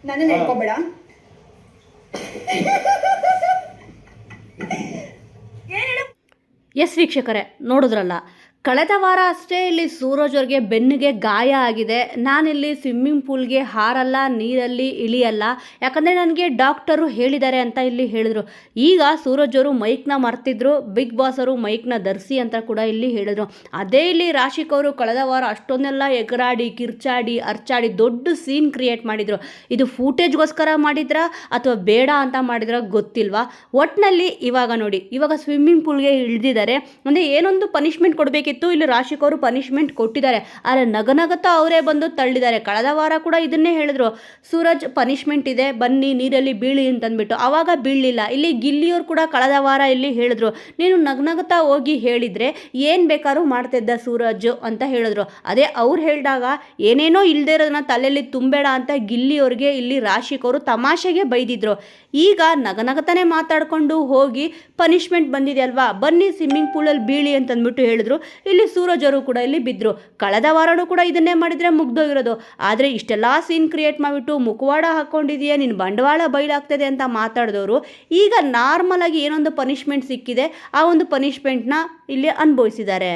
ನನ್ನ ಹೇಳ್ಕೊಬೇಡ. ಎಸ್ ವೀಕ್ಷಕರೇ, ನೋಡಿದ್ರಲ್ಲ, ಕಳೆದ ವಾರ ಅಷ್ಟೇ ಇಲ್ಲಿ ಸೂರಜ್ ಅವ್ರಿಗೆ ಬೆನ್ನಿಗೆ ಗಾಯ ಆಗಿದೆ. ನಾನಿಲ್ಲಿ ಸ್ವಿಮ್ಮಿಂಗ್ ಪೂಲ್ಗೆ ಹಾರಲ್ಲ, ನೀರಲ್ಲಿ ಇಳಿಯಲ್ಲ, ಯಾಕಂದರೆ ನನಗೆ ಡಾಕ್ಟರು ಹೇಳಿದ್ದಾರೆ ಅಂತ ಇಲ್ಲಿ ಹೇಳಿದ್ರು. ಈಗ ಸೂರಜ್ ಅವರು ಮೈಕ್ನ ಮರ್ತಿದ್ರು, ಬಿಗ್ ಬಾಸ್ ಅವರು ಮೈಕ್ನ ಧರಿಸಿ ಅಂತ ಕೂಡ ಇಲ್ಲಿ ಹೇಳಿದ್ರು. ಅದೇ ಇಲ್ಲಿ ರಾಶಿಕ್ ಅವರು ಕಳೆದ ವಾರ ಅಷ್ಟೊಂದೆಲ್ಲ ಎಗರಾಡಿ ಕಿರ್ಚಾಡಿ ಅರ್ಚಾಡಿ ದೊಡ್ಡ ಸೀನ್ ಕ್ರಿಯೇಟ್ ಮಾಡಿದರು. ಇದು ಫೂಟೇಜ್ಗೋಸ್ಕರ ಮಾಡಿದ್ರಾ ಅಥವಾ ಬೇಡ ಅಂತ ಮಾಡಿದ್ರ ಗೊತ್ತಿಲ್ವಾ. ಒಟ್ಟಿನಲ್ಲಿ ಇವಾಗ ನೋಡಿ, ಇವಾಗ ಸ್ವಿಮ್ಮಿಂಗ್ ಪೂಲ್ಗೆ ಇಳಿದಿದ್ದಾರೆ. ಅಂದರೆ ಏನೊಂದು ಪನಿಷ್ಮೆಂಟ್ ಕೊಡಬೇಕಿತ್ತು, ಇಲ್ಲಿ ರಾಶಿಕ್ ಅವರು ಪನಿಷ್ಮೆಂಟ್ ಕೊಟ್ಟಿದ್ದಾರೆ. ಆದರೆ ನಗನಗತ ಅವರೇ ಬಂದು ತಳ್ಳಿದ್ದಾರೆ. ಕಳೆದ ವಾರ ಕೂಡ ಇದನ್ನೇ ಹೇಳಿದ್ರು, ಸೂರಜ್ ಪನಿಷ್ಮೆಂಟ್ ಇದೆ, ಬನ್ನಿ ನೀರಲ್ಲಿ ಬೀಳಿ ಅಂತಂದ್ಬಿಟ್ಟು. ಆವಾಗ ಬೀಳಲಿಲ್ಲ. ಇಲ್ಲಿ ಗಿಲ್ಲಿಯವರು ಕೂಡ ಕಳೆದ ವಾರ ಇಲ್ಲಿ ಹೇಳಿದ್ರು, ನೀನು ನಗನಗತ ಹೋಗಿ ಹೇಳಿದರೆ ಏನು ಬೇಕಾದ್ರೂ ಮಾಡ್ತಿದ್ದ ಸೂರಜ್ ಅಂತ ಹೇಳಿದ್ರು. ಅದೇ ಅವ್ರು ಹೇಳಿದಾಗ ಏನೇನೋ ಇಲ್ಲದೆ ಇರೋದನ್ನ ತಲೆಯಲ್ಲಿ ತುಂಬಬೇಡ ಅಂತ ಗಿಲ್ಲಿಯವ್ರಿಗೆ ಇಲ್ಲಿ ರಾಶಿಕ್ ಅವರು ತಮಾಷೆಗೆ ಬೈದಿದ್ರು. ಈಗ ನಗನಗತನೇ ಮಾತಾಡಿಕೊಂಡು ಹೋಗಿ ಪನಿಷ್ಮೆಂಟ್ ಬಂದಿದೆ ಅಲ್ವಾ, ಬನ್ನಿ ಸ್ವಿಮ್ಮಿಂಗ್ ಪೂಲಲ್ಲಿ ಬೀಳಿ ಅಂತಂದ್ಬಿಟ್ಟು ಹೇಳಿದ್ರು. ಇಲ್ಲಿ ಸೂರಜ್ ಅವರು ಕೂಡ ಇಲ್ಲಿ ಬಿದ್ದರು. ಕಳೆದ ವಾರನೂ ಕೂಡ ಇದನ್ನೇ ಮಾಡಿದರೆ ಮುಗ್ದೋಗಿರೋದು. ಆದರೆ ಇಷ್ಟೆಲ್ಲ ಸೀನ್ ಕ್ರಿಯೇಟ್ ಮಾಡಿಬಿಟ್ಟು ಮುಖವಾಡ ಹಾಕ್ಕೊಂಡಿದೆಯಾ, ನಿನ್ನ ಬಂಡವಾಳ ಬಯಲಾಗ್ತದೆ ಅಂತ ಮಾತಾಡಿದವರು ಈಗ ನಾರ್ಮಲ್ ಆಗಿ ಏನೊಂದು ಪನಿಷ್ಮೆಂಟ್ ಸಿಕ್ಕಿದೆ, ಆ ಒಂದು ಪನಿಷ್ಮೆಂಟ್ನ ಇಲ್ಲಿ ಅನುಭವಿಸಿದ್ದಾರೆ.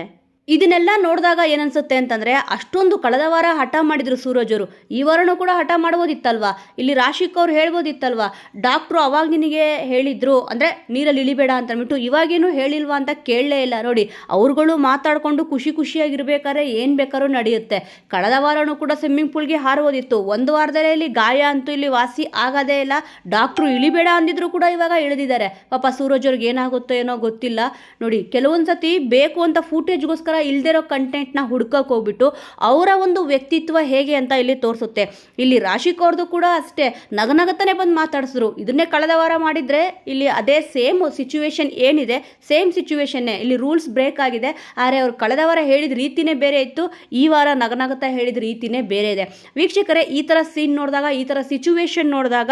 ಇದನ್ನೆಲ್ಲ ನೋಡಿದಾಗ ಏನನ್ಸುತ್ತೆ ಅಂತಂದರೆ, ಅಷ್ಟೊಂದು ಕಳೆದ ವಾರ ಹಠ ಮಾಡಿದರು ಸೂರಜ್ ಅವರು, ಈ ವಾರನೂ ಕೂಡ ಹಠ ಮಾಡ್ಬೋದಿತ್ತಲ್ವಾ. ಇಲ್ಲಿ ರಾಶಿಕ್ ಅವ್ರು ಹೇಳ್ಬೋದಿತ್ತಲ್ವಾ, ಡಾಕ್ಟ್ರು ಅವಾಗ ನಿನಗೆ ಹೇಳಿದ್ರು ಅಂದರೆ ನೀರಲ್ಲಿ ಇಳಿಬೇಡ ಅಂತಂದ್ಬಿಟ್ಟು, ಇವಾಗೇನು ಹೇಳಿಲ್ವಾ ಅಂತ ಕೇಳಲೇ ಇಲ್ಲ. ನೋಡಿ, ಅವ್ರುಗಳು ಮಾತಾಡಿಕೊಂಡು ಖುಷಿಯಾಗಿರ್ಬೇಕಾದ್ರೆ ಏನು ಬೇಕಾದ್ರೂ ನಡೆಯುತ್ತೆ. ಕಳೆದ ವಾರನೂ ಕೂಡ ಸ್ವಿಮ್ಮಿಂಗ್ ಪೂಲ್ಗೆ ಹಾರಬೋದಿತ್ತು. ಒಂದು ವಾರದಲ್ಲೇ ಇಲ್ಲಿ ಗಾಯ ಅಂತೂ ಇಲ್ಲಿ ವಾಸಿ ಆಗೋದೇ ಇಲ್ಲ. ಡಾಕ್ಟ್ರು ಇಳಿಬೇಡ ಅಂದಿದ್ರು ಕೂಡ ಇವಾಗ ಇಳಿದಿದ್ದಾರೆ. ಪಾಪ ಸೂರಜ್ ಅವ್ರಿಗೆ ಏನಾಗುತ್ತೋ ಏನೋ ಗೊತ್ತಿಲ್ಲ. ನೋಡಿ, ಕೆಲವೊಂದು ಸತಿ ಬೇಕು ಅಂತ ಫೂಟೇಜ್ಗೋಸ್ಕರ ಇಲ್ದಿರೋ ಕಂಟೆಂಟ್ನ ಹುಡ್ಕಕ್ಕೆ ಹೋಗ್ಬಿಟ್ಟು ಅವರ ಒಂದು ವ್ಯಕ್ತಿತ್ವ ಹೇಗೆ ಅಂತ ಇಲ್ಲಿ ತೋರಿಸುತ್ತೆ. ಇಲ್ಲಿ ರಾಶಿಕ್ ಅವ್ರದ್ದು ಕೂಡ ಅಷ್ಟೇ, ನಗನಗತನೇ ಬಂದು ಮಾತಾಡಿಸಿದ್ರು. ಇದನ್ನೇ ಕಳೆದ ವಾರ ಮಾಡಿದರೆ ಇಲ್ಲಿ ಅದೇ ಸೇಮ್ ಸಿಚುವೇಶನ್ ಏನಿದೆ, ಸೇಮ್ ಸಿಚುವೇಶನ್ನೇ ಇಲ್ಲಿ ರೂಲ್ಸ್ ಬ್ರೇಕ್ ಆಗಿದೆ. ಆದರೆ ಅವ್ರು ಕಳೆದ ವಾರ ಹೇಳಿದ ರೀತಿನೇ ಬೇರೆ ಇತ್ತು, ಈ ವಾರ ನಗನಗತ ಹೇಳಿದ ರೀತಿನೇ ಬೇರೆ ಇದೆ. ವೀಕ್ಷಕರೇ, ಈ ಥರ ಸೀನ್ ನೋಡಿದಾಗ, ಈ ಥರ ಸಿಚುವೇಶನ್ ನೋಡಿದಾಗ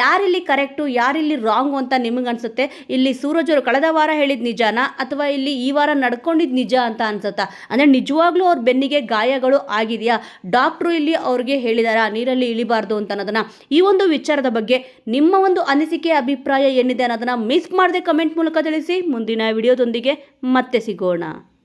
ಯಾರಿಲ್ಲಿ ಕರೆಕ್ಟು ಯಾರಿಲ್ಲಿ ರಾಂಗು ಅಂತ ನಿಮಗನ್ಸುತ್ತೆ? ಇಲ್ಲಿ ಸೂರಜ್ ಅವರು ಕಳೆದ ವಾರ ಹೇಳಿದ ನಿಜಾನ ಅಥವಾ ಇಲ್ಲಿ ಈ ವಾರ ನಡ್ಕೊಂಡಿದ್ದು ನಿಜ ಅಂತ ಅನ್ಸುತ್ತಾ? ಅಂದರೆ ನಿಜವಾಗ್ಲೂ ಅವ್ರ ಬೆನ್ನಿಗೆ ಗಾಯಗಳು ಆಗಿದೆಯಾ? ಡಾಕ್ಟ್ರು ಇಲ್ಲಿ ಅವ್ರಿಗೆ ಹೇಳಿದಾರಾ ನೀರಲ್ಲಿ ಇಳಿಬಾರ್ದು ಅಂತ ಅನ್ನೋದನ್ನ? ಈ ಒಂದು ವಿಚಾರದ ಬಗ್ಗೆ ನಿಮ್ಮ ಒಂದು ಅನಿಸಿಕೆ ಅಭಿಪ್ರಾಯ ಏನಿದೆ ಅನ್ನೋದನ್ನ ಮಿಸ್ ಮಾಡದೆ ಕಮೆಂಟ್ ಮೂಲಕ ತಿಳಿಸಿ. ಮುಂದಿನ ವಿಡಿಯೋದೊಂದಿಗೆ ಮತ್ತೆ ಸಿಗೋಣ.